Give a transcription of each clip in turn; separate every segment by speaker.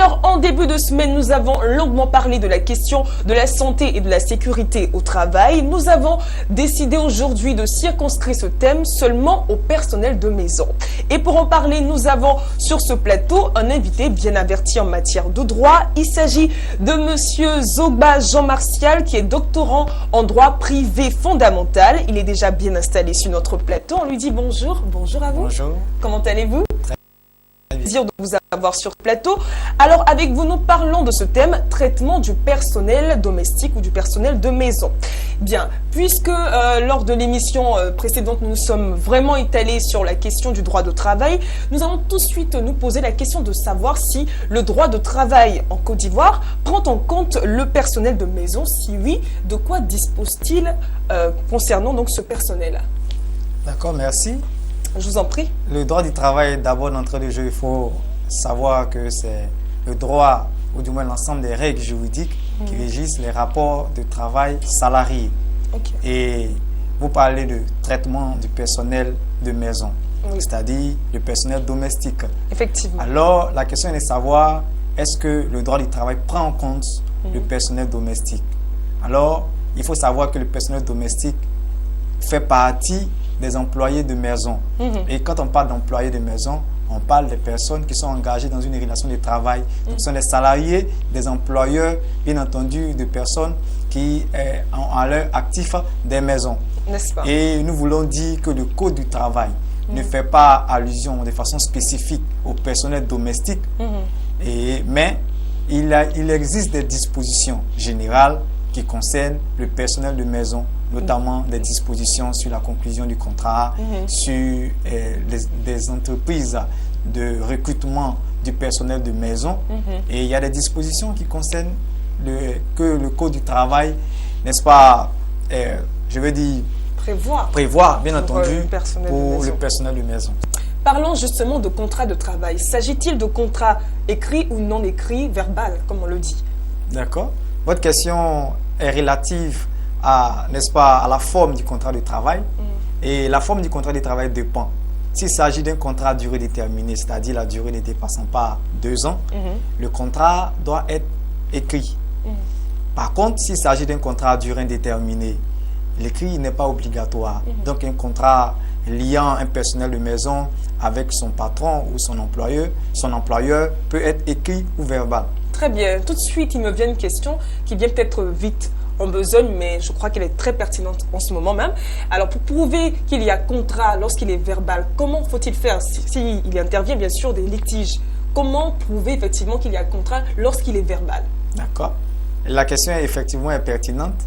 Speaker 1: Alors, en début de semaine, nous avons longuement parlé de la question de la santé et de la sécurité au travail. Nous avons décidé aujourd'hui de circonscrire ce thème seulement au personnel de maison. Et pour en parler, nous avons sur ce plateau un invité bien averti en matière de droit. Il s'agit de monsieur Zogba Jean-Martial, qui est doctorant en droit privé fondamental. Il est déjà bien installé sur notre plateau. On lui dit bonjour. Bonjour à vous.
Speaker 2: Bonjour.
Speaker 1: Comment allez-vous?
Speaker 2: Très bien.
Speaker 1: Plaisir de vous avoir sur le plateau. Alors, avec vous, nous parlons de ce thème, traitement du personnel domestique ou du personnel de maison. Bien, puisque lors de l'émission précédente, nous sommes vraiment étalés sur la question du droit de travail, nous allons tout de suite nous poser la question de savoir si le droit de travail en Côte d'Ivoire prend en compte le personnel de maison. Si oui, de quoi dispose-t-il concernant donc ce personnel?
Speaker 2: D'accord, merci.
Speaker 1: Je vous en prie.
Speaker 2: Le droit du travail, d'abord d'entrée de jeu, il faut savoir que c'est le droit, ou du moins l'ensemble des règles juridiques qui régissent les rapports de travail salariés.
Speaker 1: Okay.
Speaker 2: Et vous parlez de traitement du personnel de maison, c'est-à-dire le personnel domestique.
Speaker 1: Effectivement.
Speaker 2: Alors, la question est de savoir, est-ce que le droit du travail prend en compte le personnel domestique? Alors, il faut savoir que le personnel domestique fait partie des employés de maison. Et quand on parle d'employés de maison, on parle des personnes qui sont engagées dans une relation de travail. Donc, ce sont des salariés, des employeurs, bien entendu, de personnes qui ont à leur actif des maisons.
Speaker 1: N'est-ce pas?
Speaker 2: Et nous voulons dire que le Code du travail ne fait pas allusion de façon spécifique au personnel domestique, mais il existe des dispositions générales qui concernent le personnel de maison, notamment des dispositions sur la conclusion du contrat, sur des entreprises de recrutement du personnel de maison. Et il y a des dispositions qui concernent que le Code du travail, n'est-ce pas, je veux dire, prévoir bien entendu, pour le personnel de maison.
Speaker 1: Parlons justement de contrat de travail. S'agit-il de contrat écrit ou non écrit, verbal, comme on le dit? D'accord.
Speaker 2: Votre question est relative à, n'est-ce pas, à la forme du contrat de travail. Et la forme du contrat de travail dépend. S'il s'agit d'un contrat à durée déterminée, c'est-à-dire la durée ne dépassant pas 2 ans, le contrat doit être écrit. Par contre, s'il s'agit d'un contrat à durée indéterminée, l'écrit n'est pas obligatoire. Donc, un contrat liant un personnel de maison avec son patron ou son employeur peut être écrit ou verbal.
Speaker 1: Très bien. Tout de suite, il me vient une question qui vient peut-être vite en besogne, mais je crois qu'elle est très pertinente en ce moment même. Alors, pour prouver qu'il y a contrat lorsqu'il est verbal, comment faut-il faire s'il intervient bien sûr des litiges? Comment prouver effectivement qu'il y a contrat lorsqu'il est verbal?
Speaker 2: D'accord. La question effectivement est pertinente,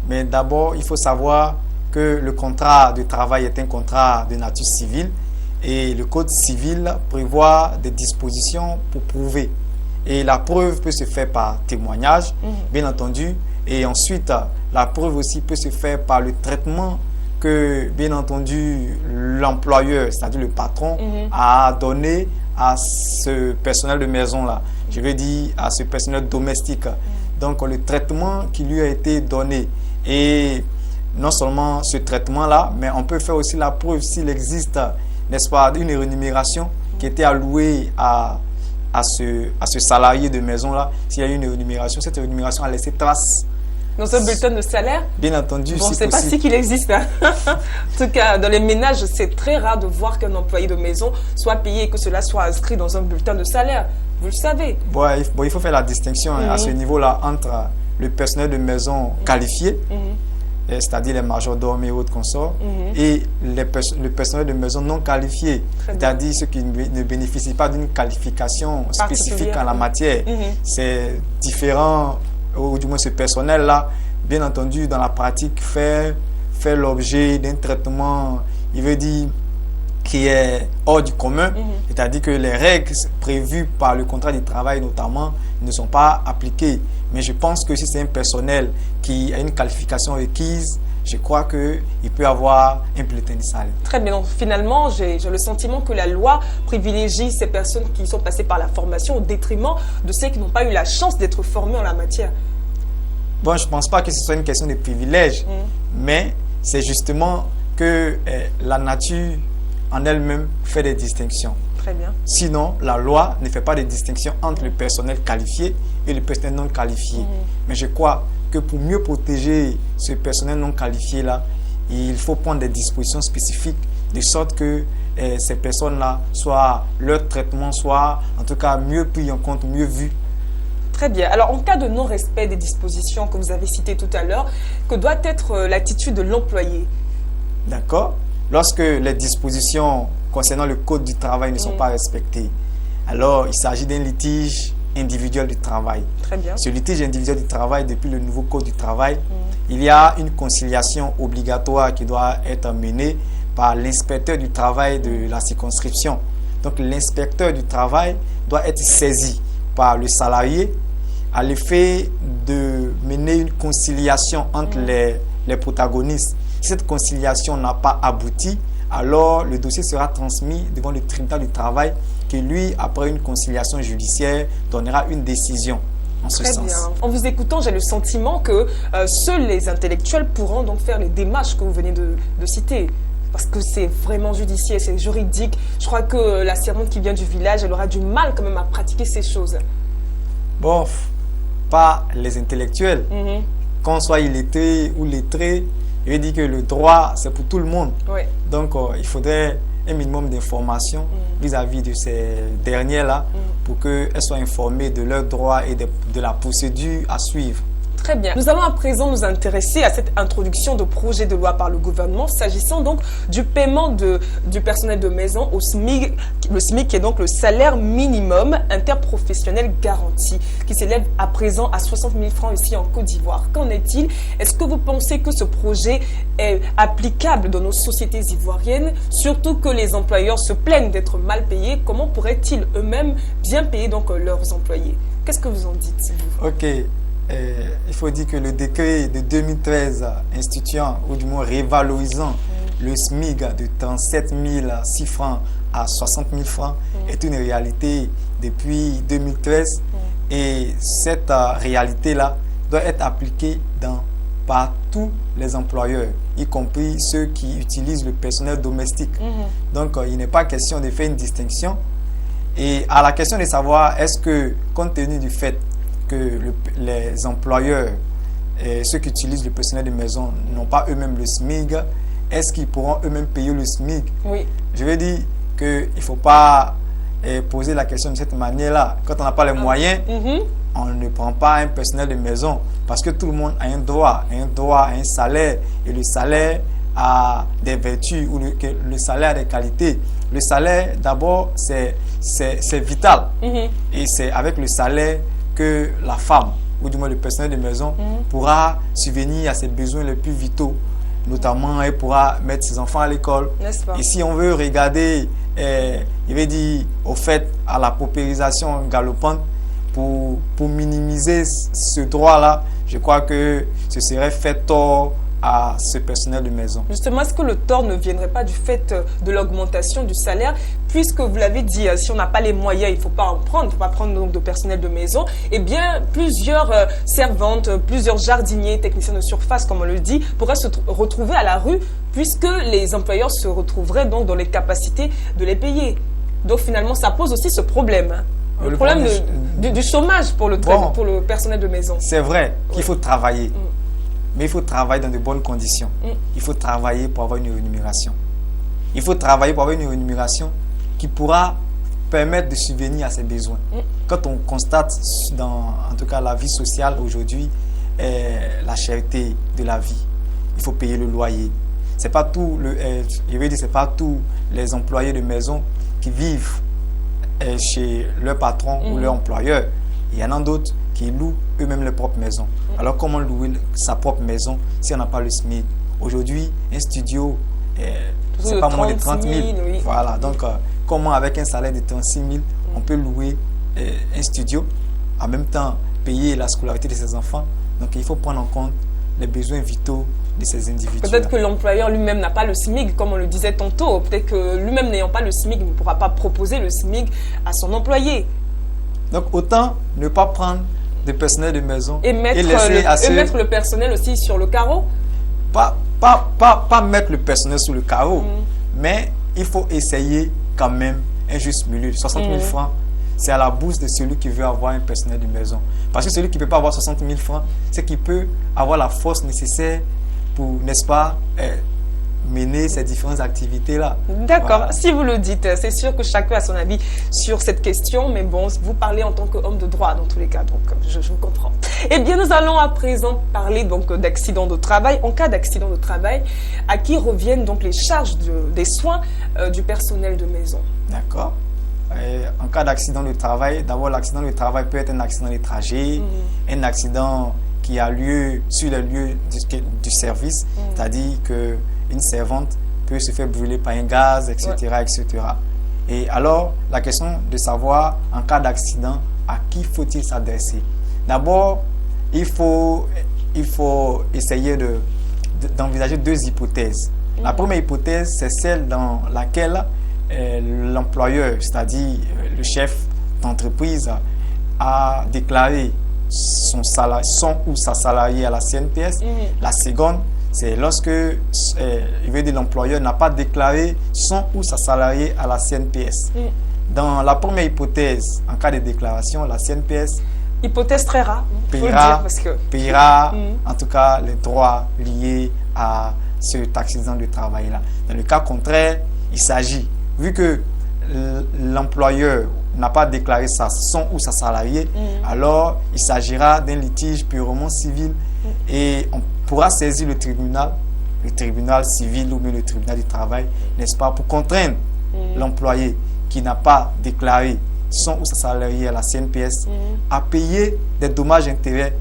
Speaker 2: mais d'abord, il faut savoir que le contrat de travail est un contrat de nature civile et le Code civil prévoit des dispositions pour prouver. Et la preuve peut se faire par témoignage, bien entendu. Et ensuite, la preuve aussi peut se faire par le traitement que, bien entendu, l'employeur, c'est-à-dire le patron, a donné à ce personnel de maison-là. Je veux dire, à ce personnel domestique. Donc, le traitement qui lui a été donné. Et non seulement ce traitement-là, mais on peut faire aussi la preuve s'il existe, n'est-ce pas, une rémunération qui était allouée à ce salarié de maison-là. S'il y a eu une rémunération, cette rémunération a laissé trace.
Speaker 1: Dans un bulletin de salaire?
Speaker 2: Bien entendu,
Speaker 1: bon, c'est pas si qu'il existe. Hein. En tout cas, dans les ménages, c'est très rare de voir qu'un employé de maison soit payé et que cela soit inscrit dans un bulletin de salaire. Vous le savez.
Speaker 2: Bon, il faut faire la distinction à ce niveau-là entre le personnel de maison qualifié, c'est-à-dire les majordomes et autres consorts, et le personnel de maison non qualifié, c'est-à-dire ceux qui ne bénéficient pas d'une qualification spécifique en la matière. C'est différent, ou du moins ce personnel-là, bien entendu, dans la pratique, fait l'objet d'un traitement, il veut dire, qui est hors du commun, c'est-à-dire que les règles prévues par le contrat de travail notamment ne sont pas appliquées. Mais je pense que si c'est un personnel qui a une qualification requise, je crois qu'il peut avoir un bulletin de salaire.
Speaker 1: Très bien. Donc, finalement, j'ai le sentiment que la loi privilégie ces personnes qui sont passées par la formation au détriment de ceux qui n'ont pas eu la chance d'être formés en la matière.
Speaker 2: Bon, je ne pense pas que ce soit une question de privilège, mais c'est justement que la nature en elle-même fait des distinctions.
Speaker 1: Très bien.
Speaker 2: Sinon, la loi ne fait pas de distinction entre le personnel qualifié et le personnel non qualifié. Mais je crois que pour mieux protéger ce personnel non qualifié-là, il faut prendre des dispositions spécifiques de sorte que ces personnes-là, soit leur traitement, soit en tout cas mieux pris en compte, mieux vu.
Speaker 1: Très bien. Alors, en cas de non-respect des dispositions que vous avez citées tout à l'heure, que doit être l'attitude de l'employé?
Speaker 2: D'accord. Lorsque les dispositions concernant le code du travail ne sont pas respectées, alors il s'agit d'un litige individuel du travail.
Speaker 1: Très bien.
Speaker 2: Ce litige individuel du travail, depuis le nouveau code du travail, il y a une conciliation obligatoire qui doit être menée par l'inspecteur du travail de la circonscription. Donc l'inspecteur du travail doit être saisi par le salarié à l'effet de mener une conciliation entre les protagonistes. Si cette conciliation n'a pas abouti, alors le dossier sera transmis devant le tribunal du travail qui, lui, après une conciliation judiciaire, donnera une décision en ce sens.
Speaker 1: Très bien. En vous écoutant, j'ai le sentiment que seuls les intellectuels pourront donc faire les démarches que vous venez de citer. Parce que c'est vraiment judiciaire, c'est juridique. Je crois que la servante qui vient du village, elle aura du mal quand même à pratiquer ces choses.
Speaker 2: Bon, pas les intellectuels. Qu'on soit illettré ou lettré, je veux dire que le droit, c'est pour tout le monde.
Speaker 1: Oui.
Speaker 2: Donc, il faudrait un minimum d'informations vis-à-vis de ces derniers-là pour qu'elles soient informées de leurs droits et de la procédure à suivre.
Speaker 1: Très bien. Nous allons à présent nous intéresser à cette introduction de projet de loi par le gouvernement s'agissant donc du paiement du personnel de maison au SMIC, le SMIC qui est donc le salaire minimum interprofessionnel garanti, qui s'élève à présent à 60 000 francs ici en Côte d'Ivoire. Qu'en est-il? Est-ce que vous pensez que ce projet est applicable dans nos sociétés ivoiriennes, surtout que les employeurs se plaignent d'être mal payés? Comment pourraient-ils eux-mêmes bien payer donc leurs employés? Qu'est-ce que vous en dites, vous?
Speaker 2: Ok. Il faut dire que le décret de 2013 instituant ou du moins révalorisant le SMIC de 37 006 francs à 60 000 francs est une réalité depuis 2013 et cette réalité-là doit être appliquée par tous les employeurs, y compris ceux qui utilisent le personnel domestique. Donc il n'est pas question de faire une distinction. Et à la question de savoir est-ce que, compte tenu du fait que les employeurs et ceux qui utilisent le personnel de maison n'ont pas eux-mêmes le SMIC, est-ce qu'ils pourront eux-mêmes payer le SMIC?
Speaker 1: Oui.
Speaker 2: Je veux dire qu'il ne faut pas poser la question de cette manière-là. Quand on n'a pas les moyens, on ne prend pas un personnel de maison parce que tout le monde a un droit à un salaire et le salaire a des vertus ou le salaire a des qualités. Le salaire, d'abord, c'est vital et c'est avec le salaire que la femme, ou du moins le personnel de maison, pourra subvenir à ses besoins les plus vitaux. Notamment, elle pourra mettre ses enfants à l'école. Et si on veut regarder, il veut dire, au fait, à la paupérisation galopante, pour minimiser ce droit-là, je crois que ce serait fait tort à ce personnel de maison.
Speaker 1: Justement, est-ce que le tort ne viendrait pas du fait de l'augmentation du salaire? Puisque vous l'avez dit, si on n'a pas les moyens, il ne faut pas en prendre, il ne faut pas prendre donc de personnel de maison. Eh bien, plusieurs servantes, plusieurs jardiniers, techniciens de surface, comme on le dit, pourraient se retrouver à la rue puisque les employeurs se retrouveraient donc dans les capacités de les payer. Donc finalement, ça pose aussi ce problème. Le problème du chômage pour le personnel de maison.
Speaker 2: C'est vrai qu'il faut travailler. Mais il faut travailler dans de bonnes conditions. Il faut travailler pour avoir une rémunération. Il faut travailler pour avoir une rémunération qui pourra permettre de subvenir à ses besoins. Quand on constate dans, en tout cas, la vie sociale aujourd'hui, la cherté de la vie, il faut payer le loyer. C'est pas tout c'est pas tous les employés de maison qui vivent chez leur patron ou leur employeur. Il y en a d'autres qui louent eux-mêmes leur propre maison. Alors comment louer sa propre maison si on n'a pas le SMIC? Aujourd'hui, un studio, c'est pas moins de 30 000.
Speaker 1: Oui.
Speaker 2: Voilà, donc comment avec un salaire de 36 000, on peut louer un studio, en même temps payer la scolarité de ses enfants. Donc il faut prendre en compte les besoins vitaux de ces individus.
Speaker 1: Peut-être que l'employeur lui-même n'a pas le SMIC, comme on le disait tantôt. Peut-être que lui-même n'ayant pas le SMIC, ne pourra pas proposer le SMIC à son employé.
Speaker 2: Donc autant ne pas prendre de personnel de maison
Speaker 1: et mettre le personnel aussi sur le carreau.
Speaker 2: Pas mettre le personnel sur le carreau, mais il faut essayer quand même un juste milieu. 60 000 francs, c'est à la bourse de celui qui veut avoir un personnel de maison. Parce que celui qui ne peut pas avoir 60 000 francs, c'est qu'il peut avoir la force nécessaire pour, n'est-ce pas, mener ces différentes activités-là.
Speaker 1: D'accord, voilà. Si vous le dites, c'est sûr que chacun a son avis sur cette question, mais bon, vous parlez en tant qu'homme de droit dans tous les cas, donc je vous comprends. Eh bien, nous allons à présent parler donc d'accident de travail. En cas d'accident de travail, à qui reviennent donc les charges des soins du personnel de maison?
Speaker 2: D'accord. En cas d'accident de travail, d'abord l'accident de travail peut être un accident de trajet, un accident qui a lieu sur le lieu du service, c'est-à-dire qu'une servante peut se faire brûler par un gaz, etc., etc. Et alors, la question de savoir, en cas d'accident, à qui faut-il s'adresser? D'abord, il faut essayer d'envisager deux hypothèses. La première hypothèse, c'est celle dans laquelle l'employeur, c'est-à-dire le chef d'entreprise, a déclaré son ou sa salariée à la CNPS. La seconde, c'est lorsque l'employeur n'a pas déclaré son ou sa salariée à la CNPS. Dans la première hypothèse, en cas de déclaration, la CNPS
Speaker 1: hypothèse très rare,
Speaker 2: payera en tout cas les droits liés à cet accident de travail-là. Dans le cas contraire, il s'agit, vu que l'employeur n'a pas déclaré son ou sa salariée, alors il s'agira d'un litige purement civil et on pourra saisir le tribunal civil ou même le tribunal du travail, n'est-ce pas, pour contraindre l'employé qui n'a pas déclaré son ou sa salariée à la CNPS à payer des dommages-intérêts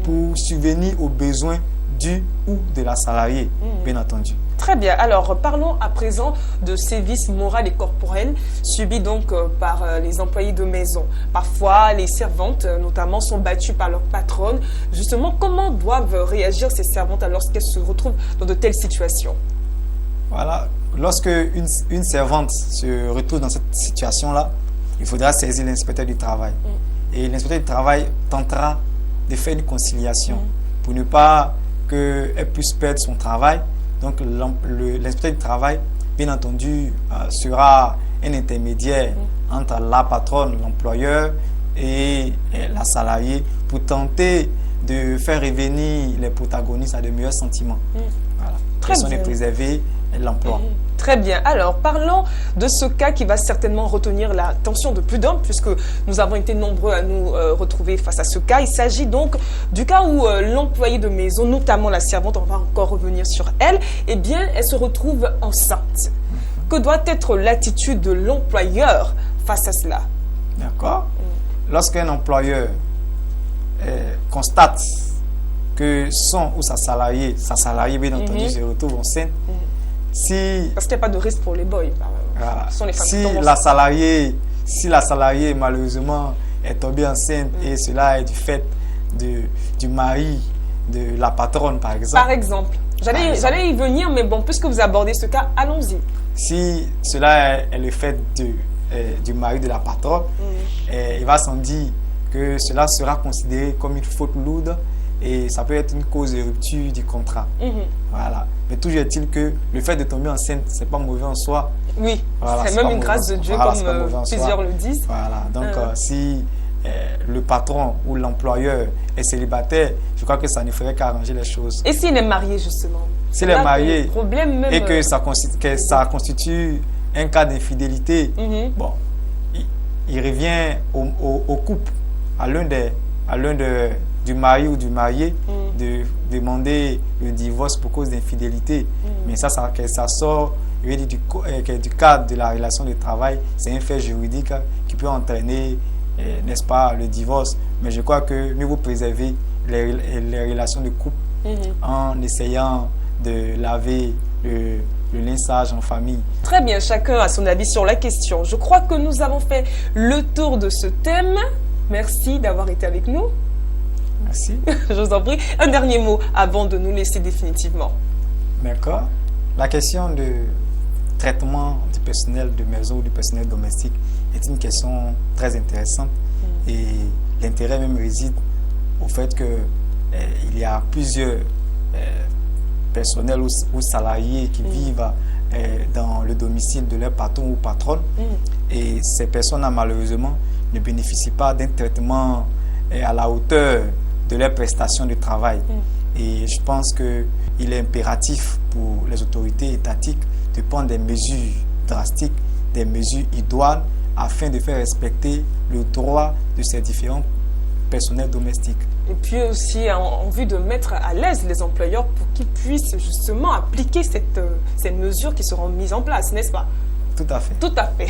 Speaker 2: pour subvenir aux besoins du ou de la salariée, bien entendu.
Speaker 1: Très bien. Alors, parlons à présent de sévices moraux et corporels subis donc par les employés de maison. Parfois, les servantes, notamment, sont battues par leur patronne. Justement, comment doivent réagir ces servantes lorsqu'elles se retrouvent dans de telles situations?
Speaker 2: Voilà. Lorsque une servante se retrouve dans cette situation-là, il faudra saisir l'inspecteur du travail. Et l'inspecteur du travail tentera de faire une conciliation pour ne pas qu'elle puisse perdre son travail. Donc, l'inspecteur du travail, bien entendu, sera un intermédiaire entre la patronne, l'employeur et la salariée pour tenter de faire revenir les protagonistes à de meilleurs sentiments. Voilà. Très bien. De préserver l'emploi.
Speaker 1: Très bien. Alors, parlons de ce cas qui va certainement retenir l'attention de plus d'un, puisque nous avons été nombreux à nous retrouver face à ce cas. Il s'agit donc du cas où l'employé de maison, notamment la servante, on va encore revenir sur elle, eh bien, elle se retrouve enceinte. Que doit être l'attitude de l'employeur face à cela?
Speaker 2: D'accord. Lorsqu'un employeur constate que son ou sa salariée bien entendu, se retrouve enceinte,
Speaker 1: parce qu'il n'y a pas de risque pour les boys.
Speaker 2: Si la salariée malheureusement est tombée enceinte et cela est du fait du mari de la patronne, par exemple.
Speaker 1: Par exemple. J'allais y venir, mais bon, puisque vous abordez ce cas, allons-y.
Speaker 2: Si cela est le fait du mari de la patronne, il va sans dire que cela sera considéré comme une faute lourde et ça peut être une cause de rupture du contrat. Voilà. Mais toujours est-il que le fait de tomber enceinte, c'est pas mauvais en soi.
Speaker 1: Oui, voilà, c'est même une grâce de Dieu, comme plusieurs le disent.
Speaker 2: Voilà. Donc, si le patron ou l'employeur est célibataire, je crois que ça ne ferait qu'arranger les choses.
Speaker 1: Et s'il est marié, justement?
Speaker 2: S'il est marié et que ça constitue un cas d'infidélité, bon, il revient au couple, à l'un du mari ou du marié de demander le divorce pour cause d'infidélité. Mais ça sort du cadre de la relation de travail. C'est un fait juridique qui peut entraîner, n'est-ce pas, le divorce. Mais je crois que mieux vaut préserver les relations de couple en essayant de laver le linge sage en famille.
Speaker 1: Très bien, chacun a son avis sur la question. Je crois que nous avons fait le tour de ce thème. Merci d'avoir été avec nous.
Speaker 2: Merci.
Speaker 1: Je vous en prie. Un dernier mot avant de nous laisser définitivement.
Speaker 2: D'accord. La question de traitement du personnel de maison ou du personnel domestique est une question très intéressante et l'intérêt même réside au fait que il y a plusieurs personnels ou salariés qui vivent dans le domicile de leur patron ou patronne. Et ces personnes-là, malheureusement, ne bénéficient pas d'un traitement à la hauteur de leurs prestations de travail. Et je pense qu'il est impératif pour les autorités étatiques de prendre des mesures drastiques, des mesures idoines, afin de faire respecter le droit de ces différents personnels domestiques.
Speaker 1: Et puis aussi en vue de mettre à l'aise les employeurs pour qu'ils puissent justement appliquer ces mesures qui seront mises en place, n'est-ce pas?
Speaker 2: Tout à fait.
Speaker 1: Tout à fait.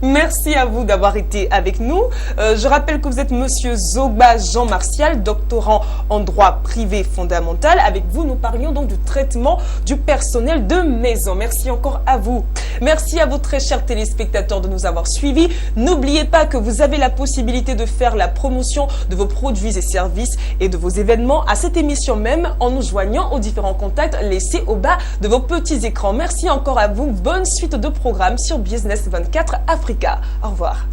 Speaker 1: Merci à vous d'avoir été avec nous. Je rappelle que vous êtes Monsieur Zogba Jean Martial, doctorant en droit privé fondamental. Avec vous, nous parlions donc du traitement du personnel de maison. Merci encore à vous. Merci à vous très chers téléspectateurs de nous avoir suivis. N'oubliez pas que vous avez la possibilité de faire la promotion de vos produits et services et de vos événements à cette émission même en nous joignant aux différents contacts laissés au bas de vos petits écrans. Merci encore à vous. Bonne suite de programme sur Business 24 Africa. Au revoir.